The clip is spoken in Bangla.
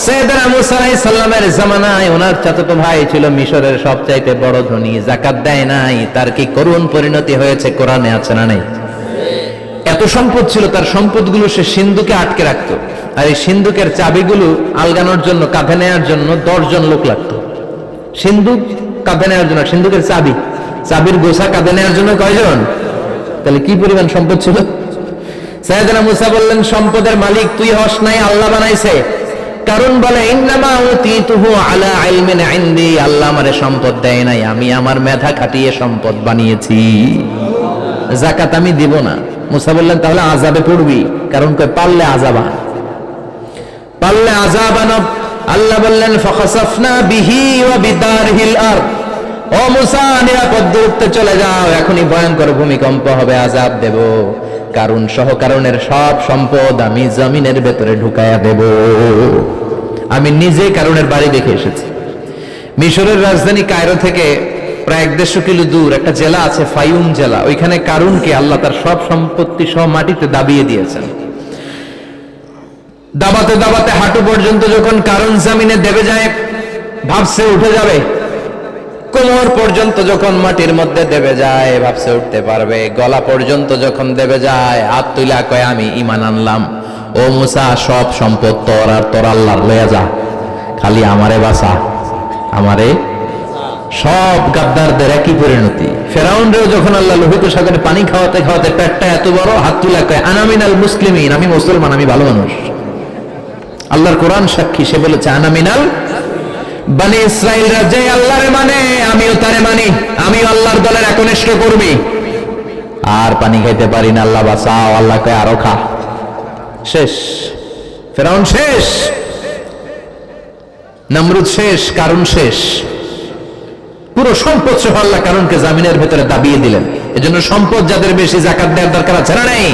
সাইয়েদনা মুসা আলাইহিস সালামের জামানায় ওনার চাচাতো ভাই ছিল মিশরের সবচাইতে বড় ধনী, যাকাত দেয় নাই, তার কি করুণ পরিণতি হয়েছে কোরআনে আছে না নাই? এত সম্পদ ছিল, তার সম্পদগুলো সে সিন্ধুকে আটকে রাখতো, আর এই সিন্ধুকের চাবিগুলো আলগানোর জন্য, কাঁধে নেওয়ার জন্য 10 জন লোক লাগতো। সিন্ধুক কাঁধে নেওয়ার জন্য, সিন্ধুকের চাবির গোছা কাঁধে নেওয়ার জন্য কয়জন? তাহলে কি পরিমাণ সম্পদ ছিল? সাইয়েদনা মুসা বললেন, সম্পদের মালিক তুই হস নাই, আল্লাহ বানাইছে। কারণ বলে, ইন্নামা উতীতুহু আলা ইলমিন ইনদি, আল্লাহ আমারে সম্পদ দেয় নাই, আমি আমার মেধা খাটিয়ে সম্পদ বানিয়েছি। যাকাত আমি দিব না। মুসা বললেন, তাহলে আযাবে পড়বি। কারণ কই পারলে আযাব আনব। আল্লাহ বললেন, ফাখাসাফনা বিহি ওয়া বিদারহিল আরদ, ও মুসা নিরাপদ দূরত্বে চলে যাও, এখনই ভয়ঙ্কর ভূমিকম্প হবে, আযাব দেব। কারণ সহ কারণের সব সম্পদ আমি জমিনের ভেতরে ঢুকায়া দেব। আমি নিজে কারণের বাড়ি দেখে এসেছি। মিশরের রাজধানী কায়রো থেকে প্রায় 150 কিলো দূর একটা জেলা আছে, ফায়ুম জেলা। ওইখানে কারুনকে আল্লাহ তার সব সম্পত্তি সহ মাটিতে দাবিয়ে দিয়েছেন। দাবাতে দাবাতে হাঁটু পর্যন্ত যখন কারুন জমিনে দেবে যায়, ভাবছে উঠে যাবে। কোমর পর্যন্ত যখন মাটির মধ্যে দেবে যায়, ভাবছে উঠতে পারবে। গলা পর্যন্ত যখন দেবে যায়, হাত তুইলা কয়, আমি ঈমান আনলাম। ও মুসা, সব সম্পদ তোর, আর তোর আল্লাহর লইয়া যা, খালি আমারে বাঁচা, আমারে। সব গাদ্দারদের একই পরিণতি। ফেরাউনরেও যখন আল্লাহ লোহিত সাগরে পানি খাওয়াতে খাওয়াতে পেটটা এত বড়, হাত তুলা কয়, আনা মিনাল মুসলিমিন, আমি মুসলমান, আমি ভালো মানুষ। আল্লাহর কোরআন সাক্ষী, সে বলেছে, আনা মিনাল বনি ইসরাইলরা যে আল্লাহরে মানে, আমিও তারে মানি, আমিও আল্লাহর দলের একনিষ্ঠ কর্মী। আর পানি খাইতে পারি না, আল্লাহ বাঁচাও। আল্লাহ কয়, আরো খা। শেষ, ফেরাউন শেষ, নমরুদ শেষ, কারুন শেষ। পুরো সম্পদ সহ আল্লাহ কারুনকে জামিনের ভেতরে দাবিয়ে দিলেন। এজন্য সম্পদ যাদের বেশি, যাকাত দেওয়ার দরকার আছে না নাই?